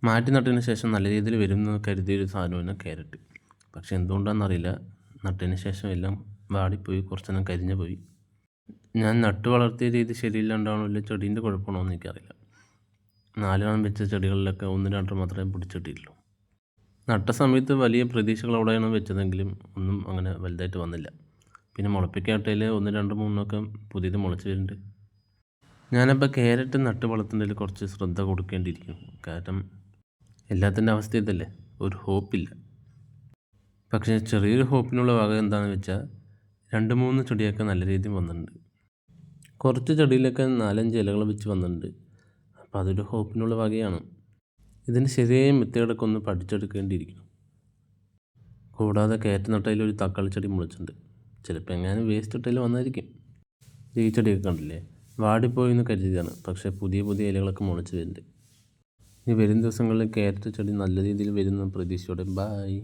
മാറ്റി നട്ടതിന് ശേഷം നല്ല രീതിയിൽ വരുമെന്ന് കരുതിയൊരു സാധനമാണ് ക്യാരറ്റ്. പക്ഷെ എന്തുകൊണ്ടാണെന്നറിയില്ല, നട്ടതിന് ശേഷം എല്ലാം വാടിപ്പോയി, കുറച്ചെണ്ണം കരിഞ്ഞു പോയി. ഞാൻ നട്ട് വളർത്തിയ രീതി ശരിയില്ലാണ്ടാണോ ഇല്ല ചെടീൻ്റെ കുഴപ്പമാണോ എന്ന് എനിക്കറിയില്ല. 4 വെച്ച ചെടികളിലൊക്കെ 1-2 മാത്രമേ പിടിച്ചിട്ടിട്ടുള്ളൂ. നട്ട സമയത്ത് വലിയ പ്രതീക്ഷകളോടെയാണ് വെച്ചതെങ്കിലും ഒന്നും അങ്ങനെ വലുതായിട്ട് വന്നില്ല. പിന്നെ മുളപ്പിക്കാട്ടയിൽ 1, 2, 3 പുതിയത് മുളച്ച് വരുന്നുണ്ട്. ഞാനപ്പോൾ ക്യാരറ്റ് നട്ട് വളർത്തുന്നതിൽ കുറച്ച് ശ്രദ്ധ കൊടുക്കേണ്ടിയിരിക്കും. കാരണം എല്ലാത്തിൻ്റെ അവസ്ഥ ഇതല്ലേ, ഒരു ഹോപ്പില്ല. പക്ഷേ ചെറിയൊരു ഹോപ്പിനുള്ള വക എന്താണെന്ന് വെച്ചാൽ 2-3 ചെടിയൊക്കെ നല്ല രീതിയിൽ വന്നിട്ടുണ്ട്. കുറച്ച് ചെടിയിലൊക്കെ 4-5 ഇലകൾ വെച്ച് വന്നിട്ടുണ്ട്. അപ്പോൾ അതൊരു ഹോപ്പിനുള്ള വകയാണ്. ഇതിന് ശരിയായ മെത്തേഡൊക്കെ ഒന്ന് പഠിച്ചെടുക്കേണ്ടിയിരിക്കുന്നു. കൂടാതെ ക്യാരറ്റ് നട്ടതിൽ ഒരു തക്കാളി ചെടി മുളച്ചിട്ടുണ്ട്. ചിലപ്പോൾ എങ്ങാനും വേസ്റ്റ് ഇട്ടതിൽ വന്നായിരിക്കും. ഈ ചെടിയൊക്കെ കണ്ടില്ലേ, വാടിപ്പോയെന്ന് കരുതിയതാണ്. പക്ഷേ പുതിയ ഇലകളൊക്കെ മുളച്ച് വരുന്നുണ്ട്. ഇനി വരും ദിവസങ്ങളിൽ ക്യാരറ്റ് ചെടി നല്ല രീതിയിൽ വരുന്ന പ്രതീക്ഷയോടെ. ബായ്.